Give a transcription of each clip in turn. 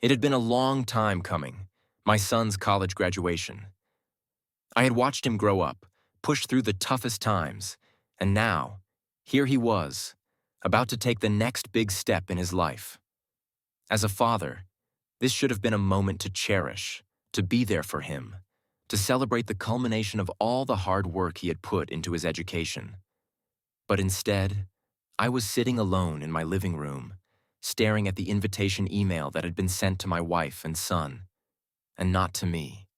It had been a long time coming, my son's college graduation. I had watched him grow up, push through the toughest times, and now, here he was, about to take the next big step in his life. As a father, this should have been a moment to cherish, to be there for him, to celebrate the culmination of all the hard work he had put into his education. But instead, I was sitting alone in my living room, staring at the invitation email that had been sent to my wife and son, and not to me.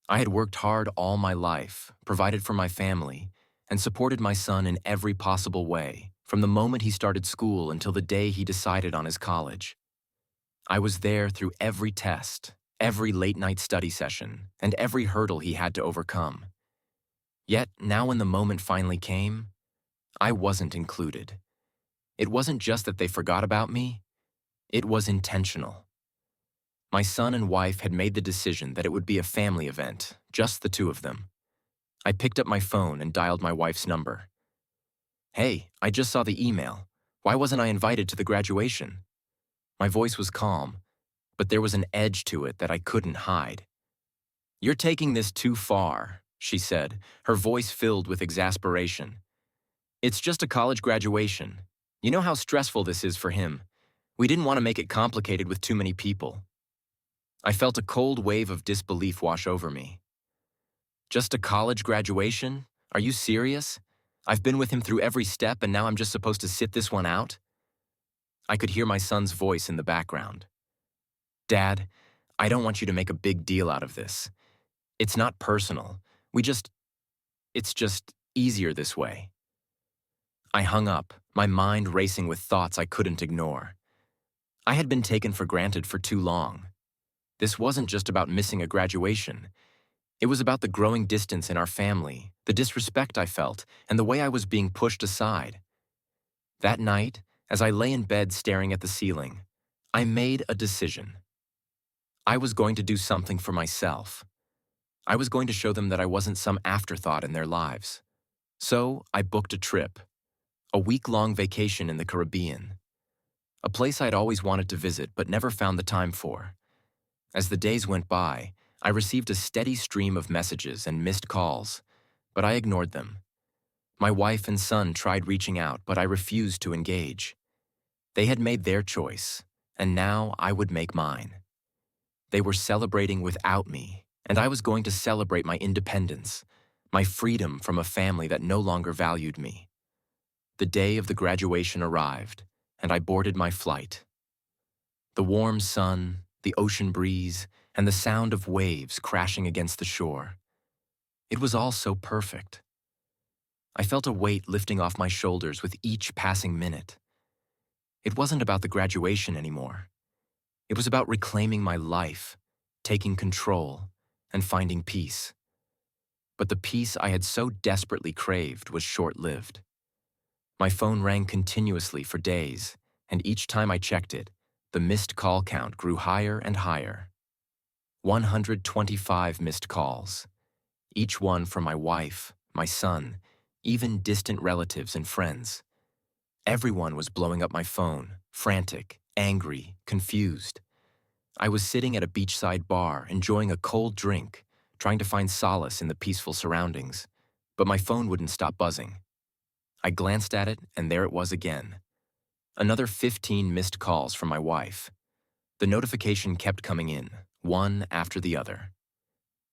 I had worked hard all my life, provided for my family, and supported my son in every possible way, from the moment he started school until the day he decided on his college. I was there through every test, every late-night study session, and every hurdle he had to overcome. Yet, now when the moment finally came, I wasn't included. It wasn't just that they forgot about me, it was intentional. My son and wife had made the decision that it would be a family event, just the two of them. I picked up my phone and dialed my wife's number. "Hey, I just saw the email. Why wasn't I invited to the graduation?" My voice was calm, but there was an edge to it that I couldn't hide. "You're taking this too far," she said, her voice filled with exasperation. "It's just a college graduation. You know how stressful this is for him. We didn't want to make it complicated with too many people." I felt a cold wave of disbelief wash over me. "Just a college graduation? Are you serious? I've been with him through every step and now I'm just supposed to sit this one out?" I could hear my son's voice in the background. "Dad, I don't want you to make a big deal out of this. It's not personal. It's just easier this way." I hung up, my mind racing with thoughts I couldn't ignore. I had been taken for granted for too long. This wasn't just about missing a graduation. It was about the growing distance in our family, the disrespect I felt, and the way I was being pushed aside. That night, as I lay in bed staring at the ceiling, I made a decision. I was going to do something for myself. I was going to show them that I wasn't some afterthought in their lives. So I booked a trip, a week-long vacation in the Caribbean, a place I'd always wanted to visit but never found the time for. As the days went by, I received a steady stream of messages and missed calls, but I ignored them. My wife and son tried reaching out, but I refused to engage. They had made their choice, and now I would make mine. They were celebrating without me, and I was going to celebrate my independence, my freedom from a family that no longer valued me. The day of the graduation arrived, and I boarded my flight. The warm sun, the ocean breeze, and the sound of waves crashing against the shore. It was all so perfect. I felt a weight lifting off my shoulders with each passing minute. It wasn't about the graduation anymore. It was about reclaiming my life, taking control, and finding peace. But the peace I had so desperately craved was short-lived. My phone rang continuously for days, and each time I checked it, the missed call count grew higher and higher. 125 missed calls, each one from my wife, my son, even distant relatives and friends. Everyone was blowing up my phone, frantic, angry, confused. I was sitting at a beachside bar, enjoying a cold drink, trying to find solace in the peaceful surroundings, but my phone wouldn't stop buzzing. I glanced at it, and there it was again. Another 15 missed calls from my wife. The notification kept coming in, one after the other.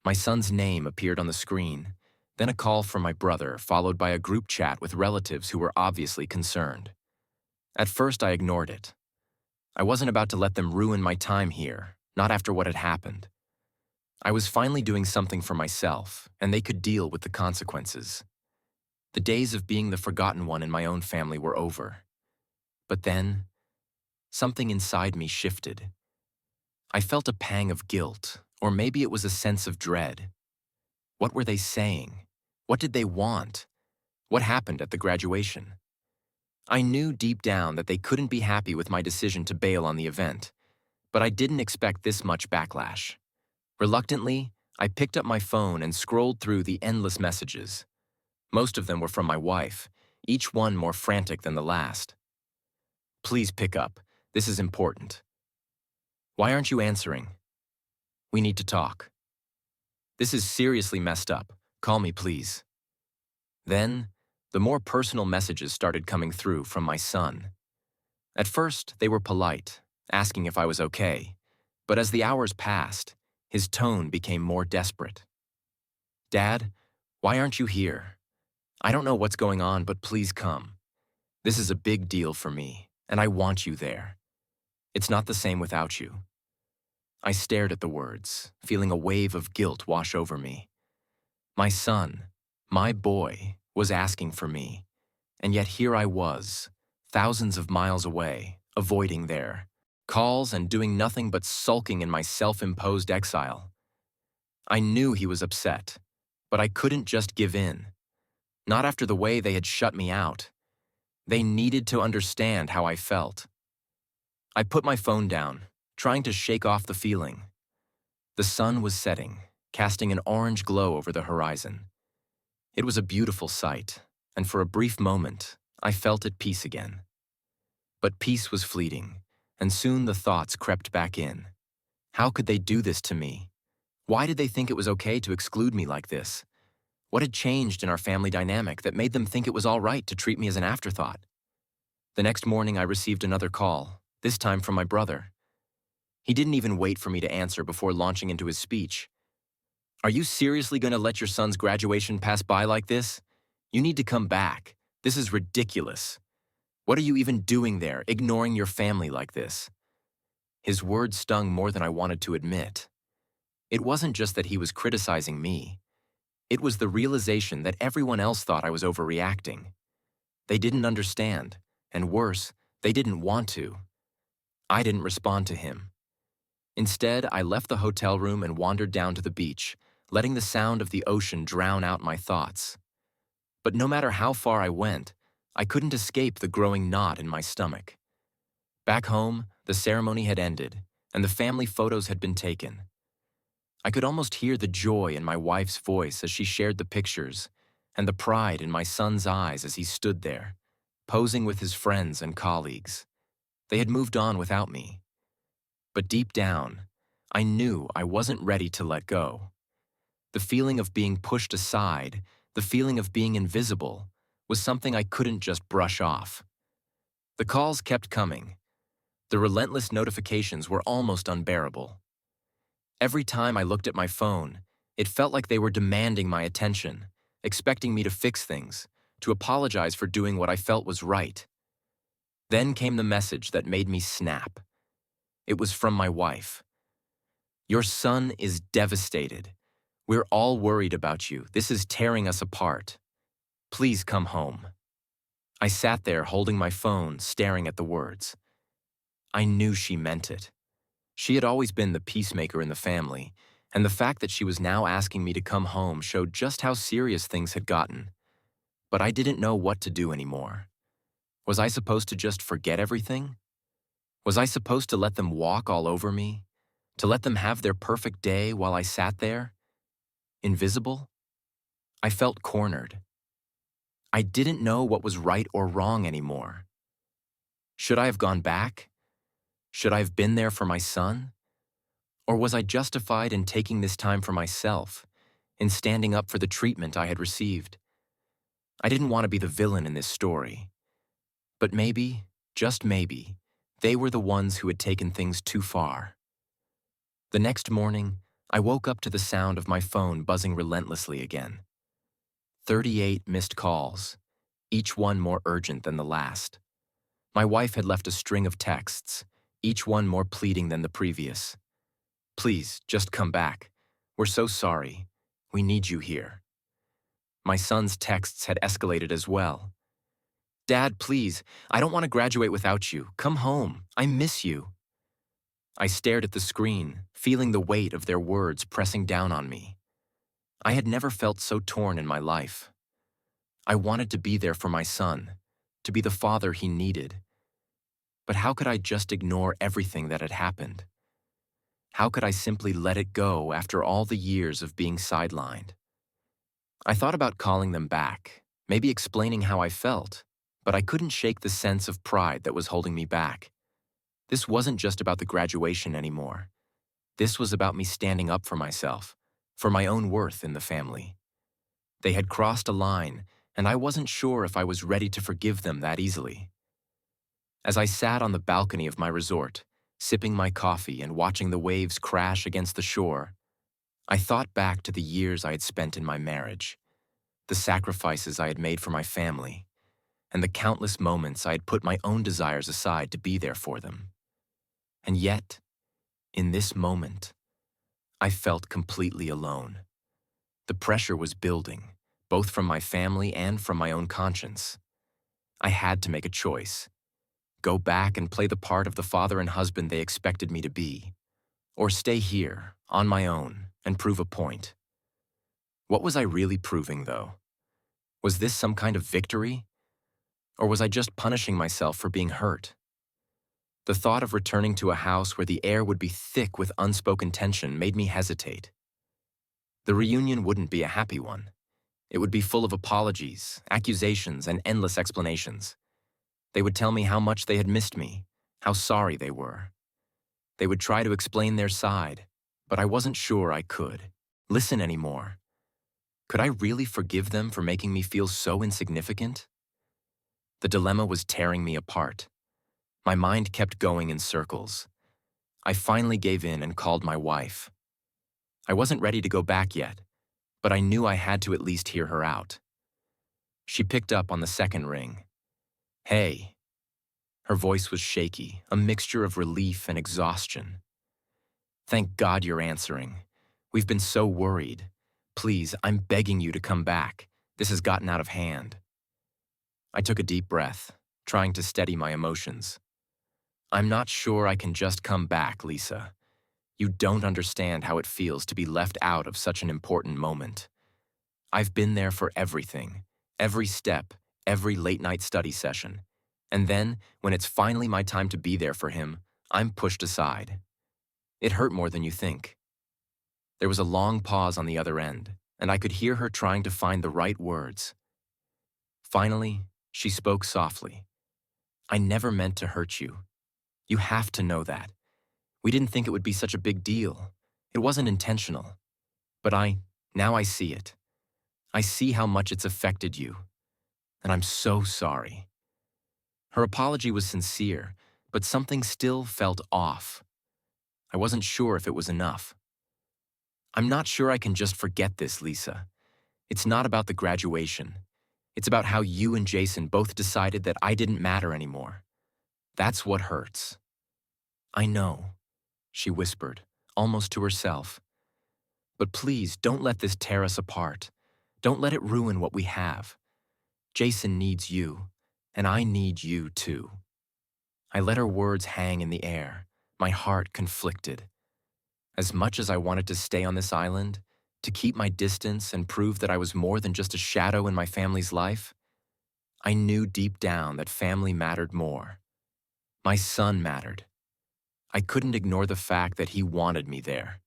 My son's name appeared on the screen, then a call from my brother, followed by a group chat with relatives who were obviously concerned. At first, I ignored it. I wasn't about to let them ruin my time here, not after what had happened. I was finally doing something for myself, and they could deal with the consequences. The days of being the forgotten one in my own family were over. But then, something inside me shifted. I felt a pang of guilt, or maybe it was a sense of dread. What were they saying? What did they want? What happened at the graduation? I knew deep down that they couldn't be happy with my decision to bail on the event, but I didn't expect this much backlash. Reluctantly, I picked up my phone and scrolled through the endless messages. Most of them were from my wife, each one more frantic than the last. "Please pick up. This is important." Why aren't you answering? We need to talk. This is seriously messed up. Call me, please. Then, the more personal messages started coming through from my son. At first, they were polite, asking if I was okay, but as the hours passed, his tone became more desperate. Dad, why aren't you here? I don't know what's going on, but please come. This is a big deal for me, and I want you there. It's not the same without you. I stared at the words, feeling a wave of guilt wash over me. My son, my boy, was asking for me, and yet here I was, thousands of miles away, avoiding their calls and doing nothing but sulking in my self-imposed exile. I knew he was upset, but I couldn't just give in. Not after the way they had shut me out. They needed to understand how I felt. I put my phone down, trying to shake off the feeling. The sun was setting, casting an orange glow over the horizon. It was a beautiful sight, and for a brief moment, I felt at peace again. But peace was fleeting, and soon the thoughts crept back in. How could they do this to me? Why did they think it was okay to exclude me like this? What had changed in our family dynamic that made them think it was all right to treat me as an afterthought? The next morning, I received another call, this time from my brother. He didn't even wait for me to answer before launching into his speech. Are you seriously going to let your son's graduation pass by like this? You need to come back. This is ridiculous. What are you even doing there, ignoring your family like this? His words stung more than I wanted to admit. It wasn't just that he was criticizing me. It was the realization that everyone else thought I was overreacting. They didn't understand, and worse, they didn't want to. I didn't respond to him. Instead, I left the hotel room and wandered down to the beach, letting the sound of the ocean drown out my thoughts. But no matter how far I went, I couldn't escape the growing knot in my stomach. Back home, the ceremony had ended, and the family photos had been taken. I could almost hear the joy in my wife's voice as she shared the pictures, and the pride in my son's eyes as he stood there, posing with his friends and colleagues. They had moved on without me. But deep down, I knew I wasn't ready to let go. The feeling of being pushed aside, the feeling of being invisible, was something I couldn't just brush off. The calls kept coming. The relentless notifications were almost unbearable. Every time I looked at my phone, it felt like they were demanding my attention, expecting me to fix things, to apologize for doing what I felt was right. Then came the message that made me snap. It was from my wife. Your son is devastated. We're all worried about you. This is tearing us apart. Please come home. I sat there holding my phone, staring at the words. I knew she meant it. She had always been the peacemaker in the family, and the fact that she was now asking me to come home showed just how serious things had gotten. But I didn't know what to do anymore. Was I supposed to just forget everything? Was I supposed to let them walk all over me? To let them have their perfect day while I sat there? Invisible? I felt cornered. I didn't know what was right or wrong anymore. Should I have gone back? Should I have been there for my son? Or was I justified in taking this time for myself, in standing up for the treatment I had received? I didn't want to be the villain in this story. But maybe, just maybe, they were the ones who had taken things too far. The next morning, I woke up to the sound of my phone buzzing relentlessly again. 38 missed calls, each one more urgent than the last. My wife had left a string of texts, each one more pleading than the previous. Please, just come back. We're so sorry. We need you here. My son's texts had escalated as well. Dad, please, I don't want to graduate without you. Come home. I miss you. I stared at the screen, feeling the weight of their words pressing down on me. I had never felt so torn in my life. I wanted to be there for my son, to be the father he needed. But how could I just ignore everything that had happened? How could I simply let it go after all the years of being sidelined? I thought about calling them back, maybe explaining how I felt, but I couldn't shake the sense of pride that was holding me back. This wasn't just about the graduation anymore. This was about me standing up for myself, for my own worth in the family. They had crossed a line, and I wasn't sure if I was ready to forgive them that easily. As I sat on the balcony of my resort, sipping my coffee and watching the waves crash against the shore, I thought back to the years I had spent in my marriage, the sacrifices I had made for my family, and the countless moments I had put my own desires aside to be there for them. And yet, in this moment, I felt completely alone. The pressure was building, both from my family and from my own conscience. I had to make a choice: go back and play the part of the father and husband they expected me to be, or stay here, on my own, and prove a point. What was I really proving, though? Was this some kind of victory? Or was I just punishing myself for being hurt? The thought of returning to a house where the air would be thick with unspoken tension made me hesitate. The reunion wouldn't be a happy one. It would be full of apologies, accusations, and endless explanations. They would tell me how much they had missed me, how sorry they were. They would try to explain their side, but I wasn't sure I could listen anymore. Could I really forgive them for making me feel so insignificant? The dilemma was tearing me apart. My mind kept going in circles. I finally gave in and called my wife. I wasn't ready to go back yet, but I knew I had to at least hear her out. She picked up on the second ring. "Hey." Her voice was shaky, a mixture of relief and exhaustion. "Thank God you're answering. We've been so worried. Please, I'm begging you to come back. This has gotten out of hand." I took a deep breath, trying to steady my emotions. "I'm not sure I can just come back, Lisa. You don't understand how it feels to be left out of such an important moment. I've been there for everything, every step, every late-night study session. And then, when it's finally my time to be there for him, I'm pushed aside. It hurt more than you think." There was a long pause on the other end, and I could hear her trying to find the right words. Finally, she spoke softly. "I never meant to hurt you. You have to know that. We didn't think it would be such a big deal. It wasn't intentional. But now I see it. I see how much it's affected you. And I'm so sorry." Her apology was sincere, but something still felt off. I wasn't sure if it was enough. "I'm not sure I can just forget this, Lisa. It's not about the graduation. It's about how you and Jason both decided that I didn't matter anymore. That's what hurts." "I know," she whispered, almost to herself. "But please don't let this tear us apart. Don't let it ruin what we have. Jason needs you, and I need you too." I let her words hang in the air, my heart conflicted. As much as I wanted to stay on this island, to keep my distance and prove that I was more than just a shadow in my family's life, I knew deep down that family mattered more. My son mattered. I couldn't ignore the fact that he wanted me there.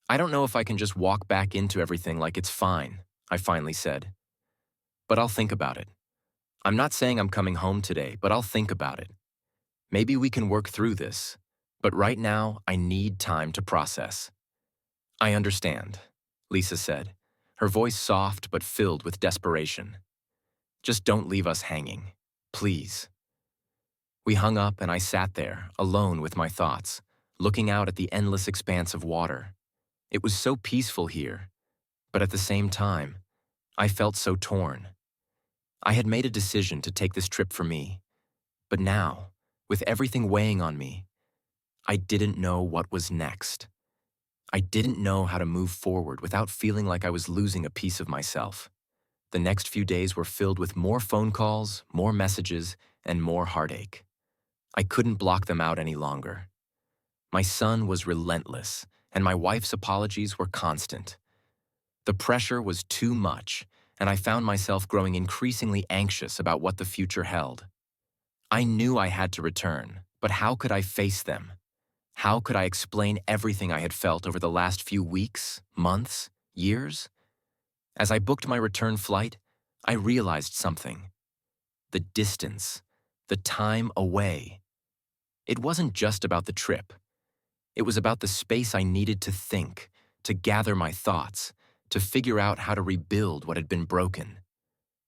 "I don't know if I can just walk back into everything like it's fine," I finally said. "But I'll think about it. I'm not saying I'm coming home today, but I'll think about it. Maybe we can work through this, but right now I need time to process." "I understand," Lisa said, her voice soft but filled with desperation. "Just don't leave us hanging, please." We hung up and I sat there, alone with my thoughts, looking out at the endless expanse of water. It was so peaceful here, but at the same time, I felt so torn. I had made a decision to take this trip for me, but now, with everything weighing on me, I didn't know what was next. I didn't know how to move forward without feeling like I was losing a piece of myself. The next few days were filled with more phone calls, more messages, and more heartache. I couldn't block them out any longer. My son was relentless, and my wife's apologies were constant. The pressure was too much, and I found myself growing increasingly anxious about what the future held. I knew I had to return, but how could I face them? How could I explain everything I had felt over the last few weeks, months, years? As I booked my return flight, I realized something. The distance, the time away. It wasn't just about the trip. It was about the space I needed to think, to gather my thoughts, to figure out how to rebuild what had been broken.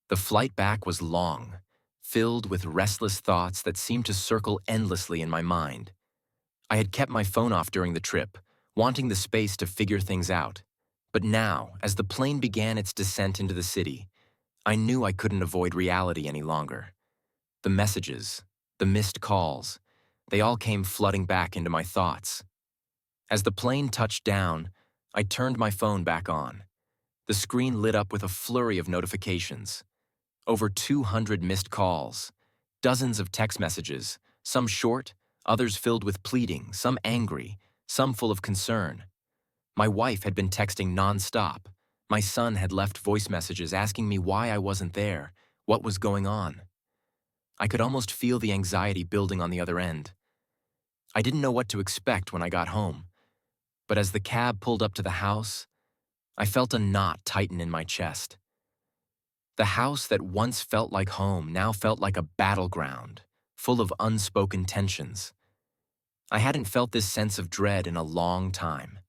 The flight back was long, filled with restless thoughts that seemed to circle endlessly in my mind. I had kept my phone off during the trip, wanting the space to figure things out. But now, as the plane began its descent into the city, I knew I couldn't avoid reality any longer. The messages, the missed calls, they all came flooding back into my thoughts. As the plane touched down, I turned my phone back on. The screen lit up with a flurry of notifications. Over 200 missed calls, dozens of text messages, some short, others filled with pleading, some angry, some full of concern. My wife had been texting nonstop. My son had left voice messages asking me why I wasn't there, what was going on. I could almost feel the anxiety building on the other end. I didn't know what to expect when I got home, but as the cab pulled up to the house, I felt a knot tighten in my chest. The house that once felt like home now felt like a battleground, full of unspoken tensions. I hadn't felt this sense of dread in a long time.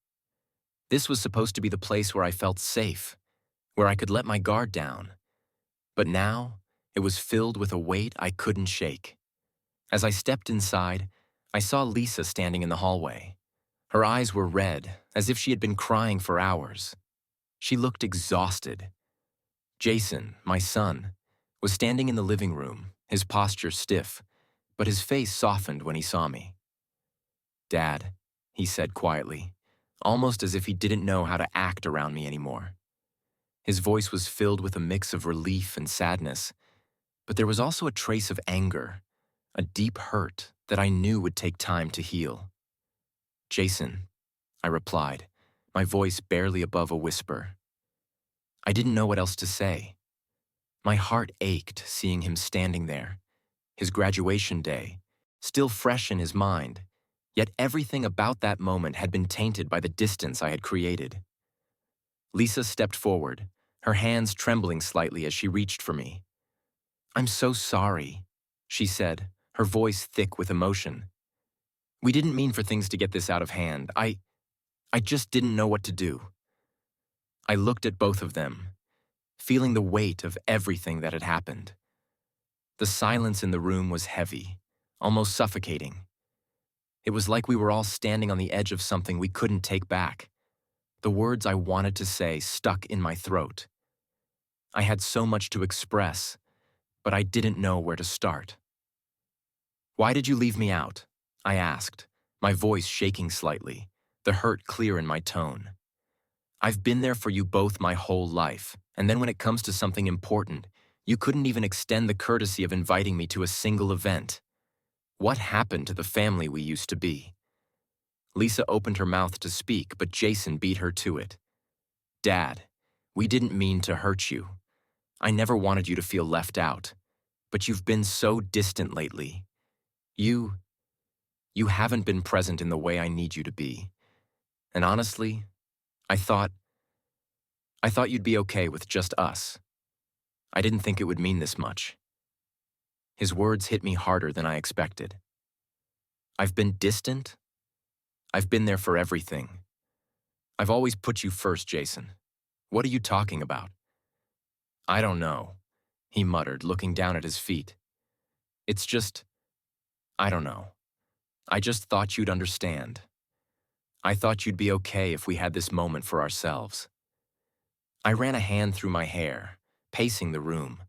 This was supposed to be the place where I felt safe, where I could let my guard down. But now, it was filled with a weight I couldn't shake. As I stepped inside, I saw Lisa standing in the hallway. Her eyes were red, as if she had been crying for hours. She looked exhausted. Jason, my son, was standing in the living room, his posture stiff, but his face softened when he saw me. "Dad," he said quietly, almost as if he didn't know how to act around me anymore. His voice was filled with a mix of relief and sadness, but there was also a trace of anger, a deep hurt that I knew would take time to heal. "Jason," I replied, my voice barely above a whisper. I didn't know what else to say. My heart ached seeing him standing there, his graduation day, still fresh in his mind, yet everything about that moment had been tainted by the distance I had created. Lisa stepped forward, her hands trembling slightly as she reached for me. "I'm so sorry," she said, her voice thick with emotion. "We didn't mean for things to get this out of hand. I just didn't know what to do." I looked at both of them, feeling the weight of everything that had happened. The silence in the room was heavy, almost suffocating. It was like we were all standing on the edge of something we couldn't take back. The words I wanted to say stuck in my throat. I had so much to express, but I didn't know where to start. "Why did you leave me out?" I asked, my voice shaking slightly, the hurt clear in my tone. "I've been there for you both my whole life, and then when it comes to something important, you couldn't even extend the courtesy of inviting me to a single event. What happened to the family we used to be?" Lisa opened her mouth to speak, but Jason beat her to it. "Dad, we didn't mean to hurt you. I never wanted you to feel left out, but you've been so distant lately. You haven't been present in the way I need you to be. And honestly, I thought you'd be okay with just us. I didn't think it would mean this much." His words hit me harder than I expected. "I've been distant? I've been there for everything. I've always put you first, Jason. What are you talking about?" "I don't know," he muttered, looking down at his feet. "It's just, I don't know. I just thought you'd understand. I thought you'd be okay if we had this moment for ourselves." I ran a hand through my hair, pacing the room.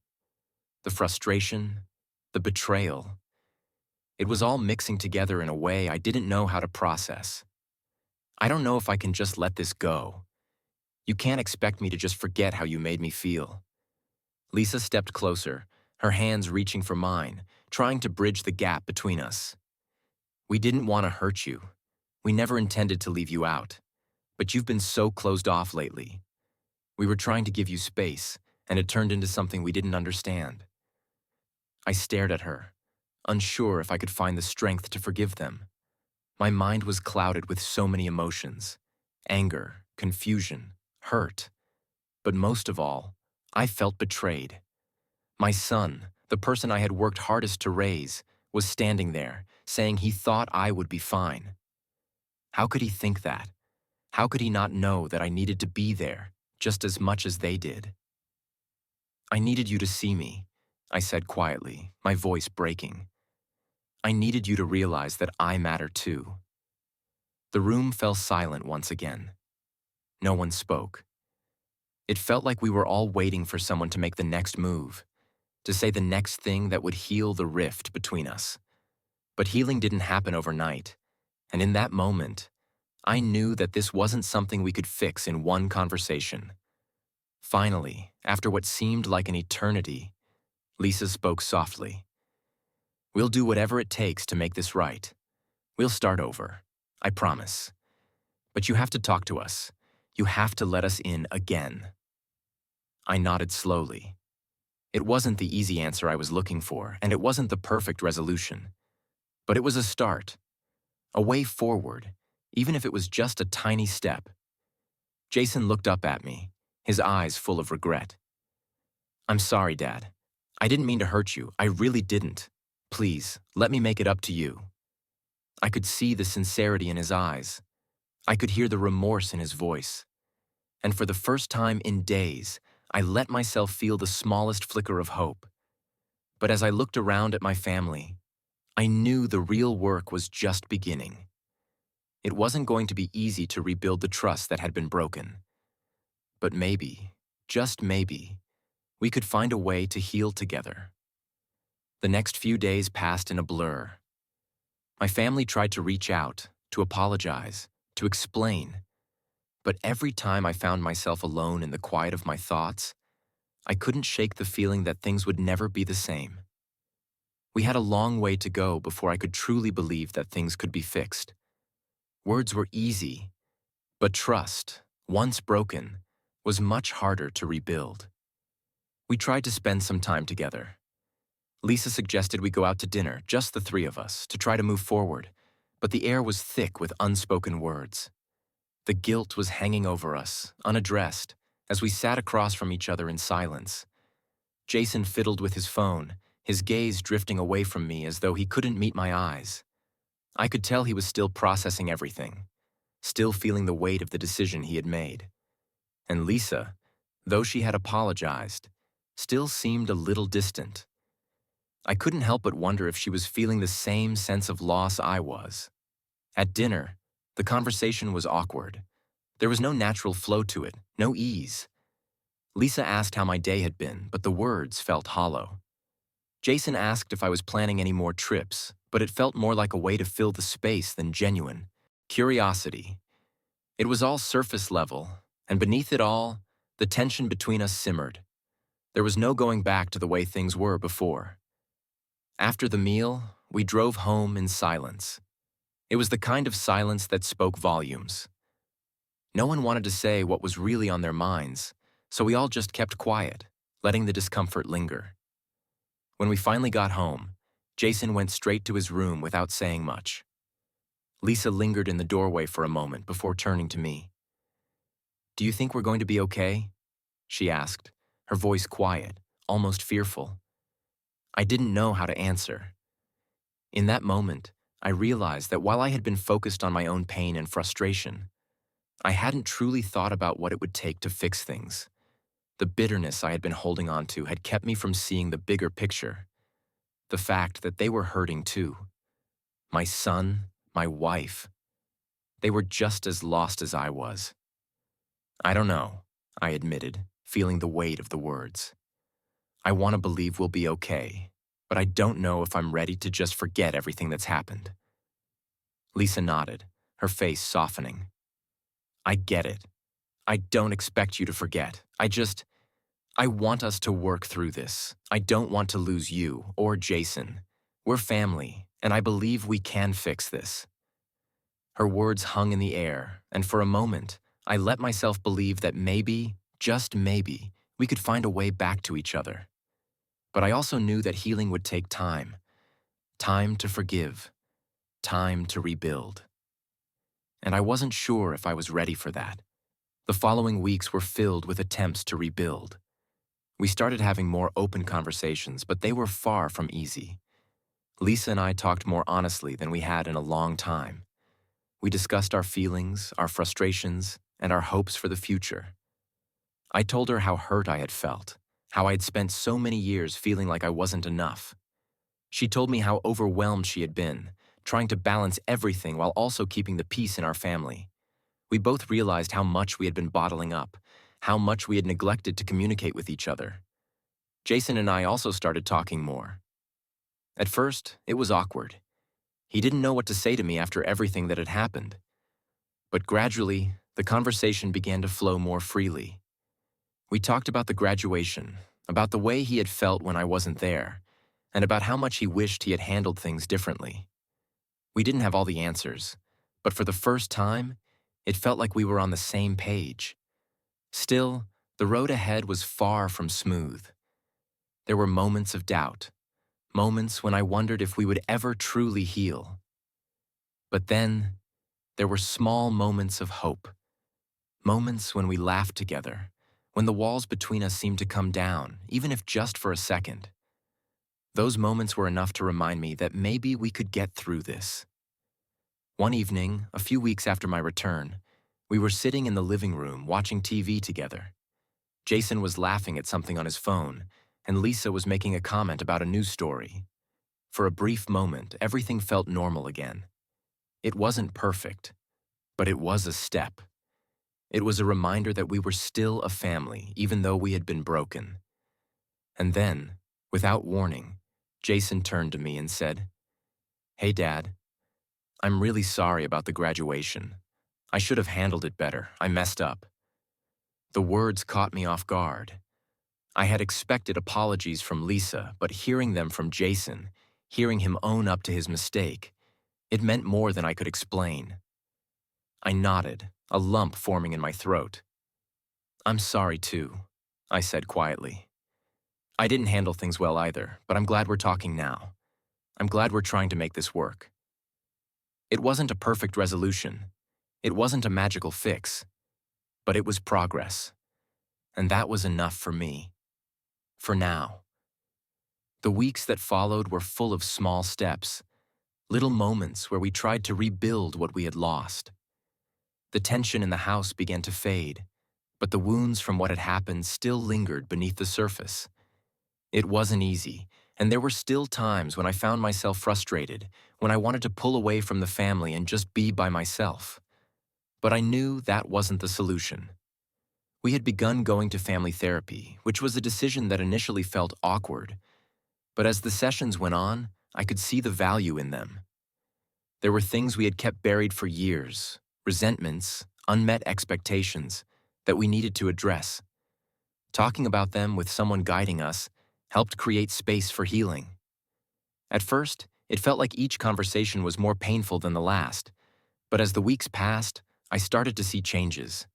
The frustration, the betrayal, it was all mixing together in a way I didn't know how to process. "I don't know if I can just let this go. You can't expect me to just forget how you made me feel." Lisa stepped closer, her hands reaching for mine, trying to bridge the gap between us. "We didn't want to hurt you. We never intended to leave you out. But you've been so closed off lately. We were trying to give you space, and it turned into something we didn't understand." I stared at her, unsure if I could find the strength to forgive them. My mind was clouded with so many emotions: anger, confusion, hurt. But most of all, I felt betrayed. My son, the person I had worked hardest to raise, was standing there, saying he thought I would be fine. How could he think that? How could he not know that I needed to be there just as much as they did? I needed you to see me, I said quietly, my voice breaking. I needed you to realize that I matter too. The room fell silent once again. No one spoke. It felt like we were all waiting for someone to make the next move, to say the next thing that would heal the rift between us. But healing didn't happen overnight, and in that moment, I knew that this wasn't something we could fix in one conversation. Finally, after what seemed like an eternity, Lisa spoke softly. We'll do whatever it takes to make this right. We'll start over, I promise. But you have to talk to us. You have to let us in again. I nodded slowly. It wasn't the easy answer I was looking for, and it wasn't the perfect resolution. But it was a start, a way forward, even if it was just a tiny step. Jason looked up at me, his eyes full of regret. I'm sorry, Dad. I didn't mean to hurt you. I really didn't. Please, let me make it up to you. I could see the sincerity in his eyes. I could hear the remorse in his voice. And for the first time in days, I let myself feel the smallest flicker of hope. But as I looked around at my family, I knew the real work was just beginning. It wasn't going to be easy to rebuild the trust that had been broken. But maybe, just maybe, we could find a way to heal together. The next few days passed in a blur. My family tried to reach out, to apologize, to explain. But every time I found myself alone in the quiet of my thoughts, I couldn't shake the feeling that things would never be the same. We had a long way to go before I could truly believe that things could be fixed. Words were easy, but trust, once broken, was much harder to rebuild. We tried to spend some time together. Lisa suggested we go out to dinner, just the three of us, to try to move forward, but the air was thick with unspoken words. The guilt was hanging over us, unaddressed, as we sat across from each other in silence. Jason fiddled with his phone, his gaze drifting away from me as though he couldn't meet my eyes. I could tell he was still processing everything, still feeling the weight of the decision he had made. And Lisa, though she had apologized, still seemed a little distant. I couldn't help but wonder if she was feeling the same sense of loss I was. At dinner, the conversation was awkward. There was no natural flow to it, no ease. Lisa asked how my day had been, but the words felt hollow. Jason asked if I was planning any more trips, but it felt more like a way to fill the space than genuine curiosity. It was all surface level, and beneath it all, the tension between us simmered. There was no going back to the way things were before. After the meal, we drove home in silence. It was the kind of silence that spoke volumes. No one wanted to say what was really on their minds, so we all just kept quiet, letting the discomfort linger. When we finally got home, Jason went straight to his room without saying much. Lisa lingered in the doorway for a moment before turning to me. "Do you think we're going to be okay?" she asked, her voice quiet, almost fearful. I didn't know how to answer. In that moment, I realized that while I had been focused on my own pain and frustration, I hadn't truly thought about what it would take to fix things. The bitterness I had been holding on to had kept me from seeing the bigger picture. The fact that they were hurting too. My son, my wife. They were just as lost as I was. "I don't know," I admitted, feeling the weight of the words. "I want to believe we'll be okay, but I don't know if I'm ready to just forget everything that's happened." Lisa nodded, her face softening. "I get it. I don't expect you to forget. I want us to work through this. I don't want to lose you or Jason. We're family, and I believe we can fix this." Her words hung in the air, and for a moment, I let myself believe that maybe, just maybe, we could find a way back to each other. But I also knew that healing would take time. Time to forgive. Time to rebuild. And I wasn't sure if I was ready for that. The following weeks were filled with attempts to rebuild. We started having more open conversations, but they were far from easy. Lisa and I talked more honestly than we had in a long time. We discussed our feelings, our frustrations, and our hopes for the future. I told her how hurt I had felt, how I had spent so many years feeling like I wasn't enough. She told me how overwhelmed she had been, trying to balance everything while also keeping the peace in our family. We both realized how much we had been bottling up, how much we had neglected to communicate with each other. Jason and I also started talking more. At first, it was awkward. He didn't know what to say to me after everything that had happened. But gradually, the conversation began to flow more freely. We talked about the graduation, about the way he had felt when I wasn't there, and about how much he wished he had handled things differently. We didn't have all the answers, but for the first time, it felt like we were on the same page. Still, the road ahead was far from smooth. There were moments of doubt, moments when I wondered if we would ever truly heal. But then, there were small moments of hope, moments when we laughed together, when the walls between us seemed to come down, even if just for a second. Those moments were enough to remind me that maybe we could get through this. One evening, a few weeks after my return, we were sitting in the living room watching TV together. Jason was laughing at something on his phone, and Lisa was making a comment about a news story. For a brief moment, everything felt normal again. It wasn't perfect, but it was a step. It was a reminder that we were still a family, even though we had been broken. And then, without warning, Jason turned to me and said, "Hey, Dad, I'm really sorry about the graduation. I should have handled it better. I messed up." The words caught me off guard. I had expected apologies from Lisa, but hearing them from Jason, hearing him own up to his mistake, it meant more than I could explain. I nodded, a lump forming in my throat. "I'm sorry too," I said quietly. "I didn't handle things well either, but I'm glad we're talking now. I'm glad we're trying to make this work." It wasn't a perfect resolution. It wasn't a magical fix. But it was progress. And that was enough for me. For now. The weeks that followed were full of small steps, little moments where we tried to rebuild what we had lost. The tension in the house began to fade, but the wounds from what had happened still lingered beneath the surface. It wasn't easy, and there were still times when I found myself frustrated, when I wanted to pull away from the family and just be by myself. But I knew that wasn't the solution. We had begun going to family therapy, which was a decision that initially felt awkward. But as the sessions went on, I could see the value in them. There were things we had kept buried for years, resentments, unmet expectations, that we needed to address. Talking about them with someone guiding us helped create space for healing. At first, it felt like each conversation was more painful than the last, but as the weeks passed, I started to see changes.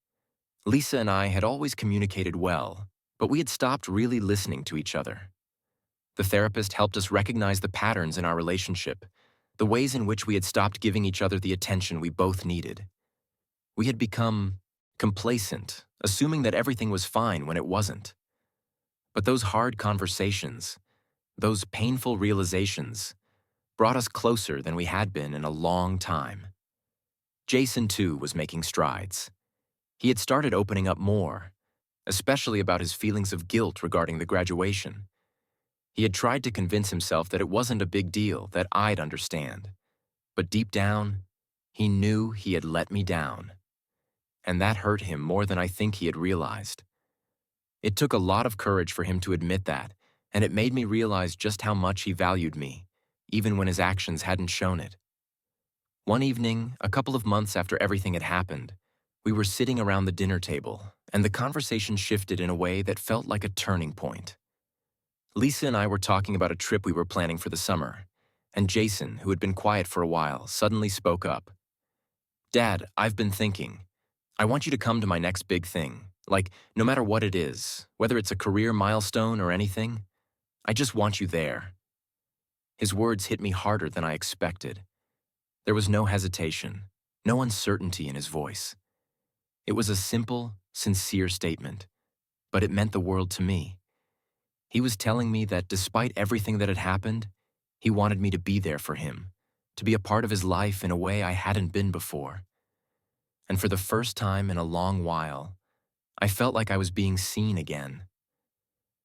Lisa and I had always communicated well, but we had stopped really listening to each other. The therapist helped us recognize the patterns in our relationship, the ways in which we had stopped giving each other the attention we both needed. We had become complacent, assuming that everything was fine when it wasn't. But those hard conversations, those painful realizations, brought us closer than we had been in a long time. Jason, too, was making strides. He had started opening up more, especially about his feelings of guilt regarding the graduation. He had tried to convince himself that it wasn't a big deal, that I'd understand. But deep down, he knew he had let me down. And that hurt him more than I think he had realized. It took a lot of courage for him to admit that, and it made me realize just how much he valued me, even when his actions hadn't shown it. One evening, a couple of months after everything had happened, we were sitting around the dinner table, and the conversation shifted in a way that felt like a turning point. Lisa and I were talking about a trip we were planning for the summer, and Jason, who had been quiet for a while, suddenly spoke up. "Dad, I've been thinking. I want you to come to my next big thing. Like, no matter what it is, whether it's a career milestone or anything, I just want you there." His words hit me harder than I expected. There was no hesitation, no uncertainty in his voice. It was a simple, sincere statement, but it meant the world to me. He was telling me that despite everything that had happened, He wanted me to be there for him, to be a part of his life in a way I hadn't been before. And for the first time in a long while, I felt like I was being seen again.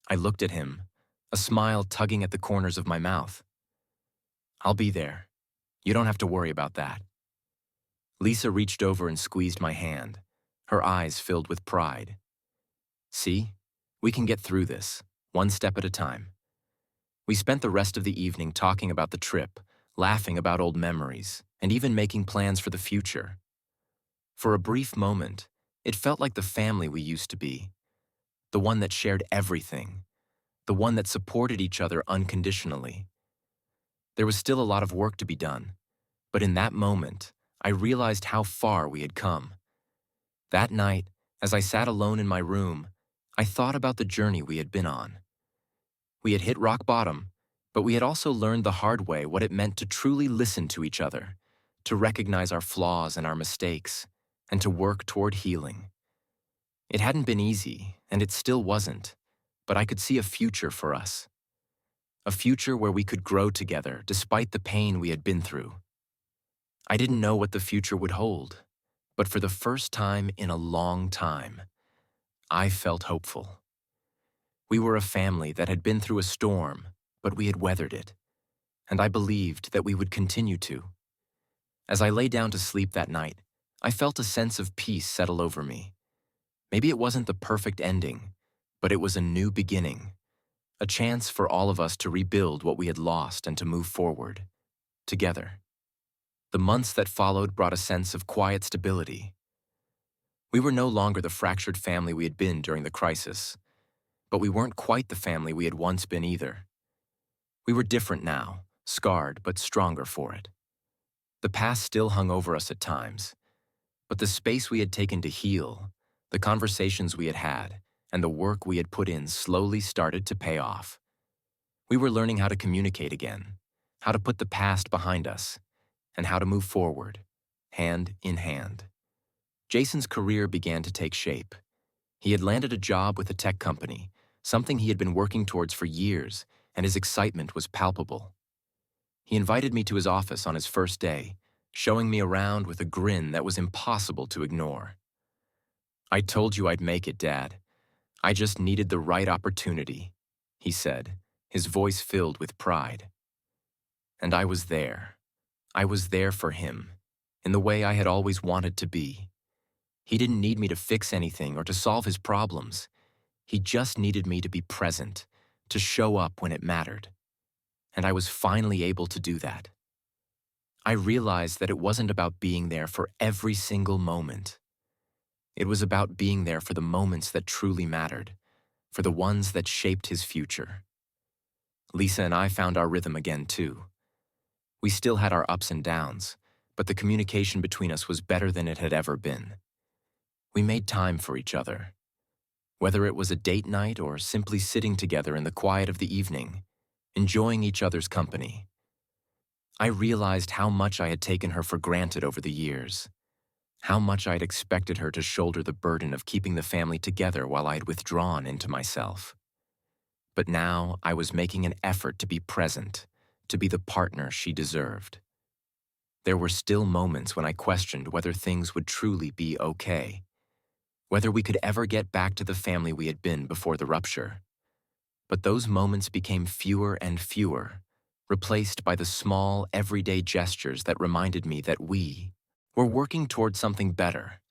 I looked at him, a smile tugging at the corners of my mouth. "I'll be there. You don't have to worry about that." Lisa reached over and squeezed my hand, her eyes filled with pride. "See? We can get through this, one step at a time." We spent the rest of the evening talking about the trip, laughing about old memories, and even making plans for the future. For a brief moment, it felt like the family we used to be, the one that shared everything, the one that supported each other unconditionally. There was still a lot of work to be done, but in that moment, I realized how far we had come. That night, as I sat alone in my room, I thought about the journey we had been on. We had hit rock bottom, but we had also learned the hard way what it meant to truly listen to each other, to recognize our flaws and our mistakes, and to work toward healing. It hadn't been easy, and it still wasn't, but I could see a future for us. A future where we could grow together despite the pain we had been through. I didn't know what the future would hold, but for the first time in a long time, I felt hopeful. We were a family that had been through a storm, but we had weathered it, and I believed that we would continue to. As I lay down to sleep that night, I felt a sense of peace settle over me. Maybe it wasn't the perfect ending, but it was a new beginning, a chance for all of us to rebuild what we had lost and to move forward, together. The months that followed brought a sense of quiet stability. We were no longer the fractured family we had been during the crisis, but we weren't quite the family we had once been either. We were different now, scarred but stronger for it. The past still hung over us at times, but the space we had taken to heal, the conversations we had had, and the work we had put in slowly started to pay off. We were learning how to communicate again, how to put the past behind us, and how to move forward, hand in hand. Jason's career began to take shape. He had landed a job with a tech company, something he had been working towards for years, and his excitement was palpable. He invited me to his office on his first day, showing me around with a grin that was impossible to ignore. "I told you I'd make it, Dad. I just needed the right opportunity," he said, his voice filled with pride. And I was there. I was there for him, in the way I had always wanted to be. He didn't need me to fix anything or to solve his problems. He just needed me to be present, to show up when it mattered. And I was finally able to do that. I realized that it wasn't about being there for every single moment. It was about being there for the moments that truly mattered, for the ones that shaped his future. Lisa and I found our rhythm again, too. We still had our ups and downs, but the communication between us was better than it had ever been. We made time for each other. Whether it was a date night or simply sitting together in the quiet of the evening, enjoying each other's company. I realized how much I had taken her for granted over the years, how much I had expected her to shoulder the burden of keeping the family together while I had withdrawn into myself. But now I was making an effort to be present, to be the partner she deserved. There were still moments when I questioned whether things would truly be okay, whether we could ever get back to the family we had been before the rupture. But those moments became fewer and fewer, replaced by the small, everyday gestures that reminded me that we were working toward something better.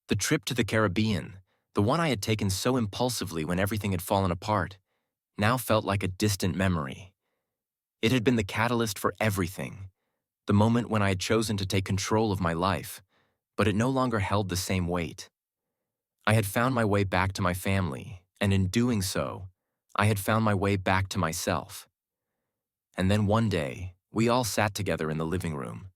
The trip to the Caribbean, the one I had taken so impulsively when everything had fallen apart, now felt like a distant memory. It had been the catalyst for everything, the moment when I had chosen to take control of my life, but it no longer held the same weight. I had found my way back to my family, and in doing so, I had found my way back to myself. And then one day, we all sat together in the living room.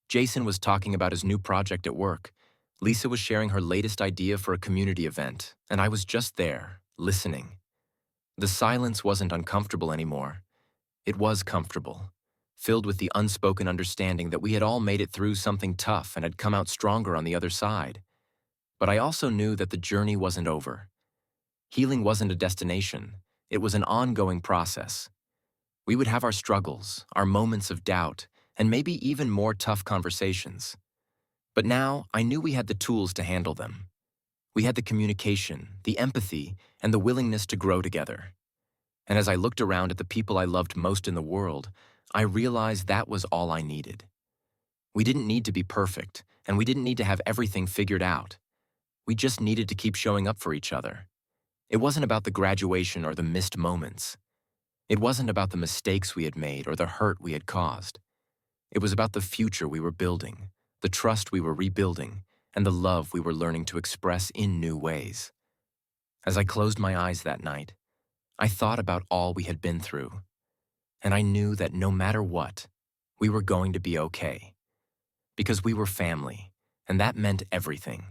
Jason was talking about his new project at work. Lisa was sharing her latest idea for a community event, and I was just there, listening. The silence wasn't uncomfortable anymore. It was comfortable, filled with the unspoken understanding that we had all made it through something tough and had come out stronger on the other side. But I also knew that the journey wasn't over. Healing wasn't a destination. It was an ongoing process. We would have our struggles, our moments of doubt, and maybe even more tough conversations. But now I knew we had the tools to handle them. We had the communication, the empathy, and the willingness to grow together. And as I looked around at the people I loved most in the world, I realized that was all I needed. We didn't need to be perfect, and we didn't need to have everything figured out. We just needed to keep showing up for each other. It wasn't about the graduation or the missed moments. It wasn't about the mistakes we had made or the hurt we had caused. It was about the future we were building, the trust we were rebuilding, and the love we were learning to express in new ways. As I closed my eyes that night, I thought about all we had been through, and I knew that no matter what, we were going to be okay. Because we were family, and that meant everything.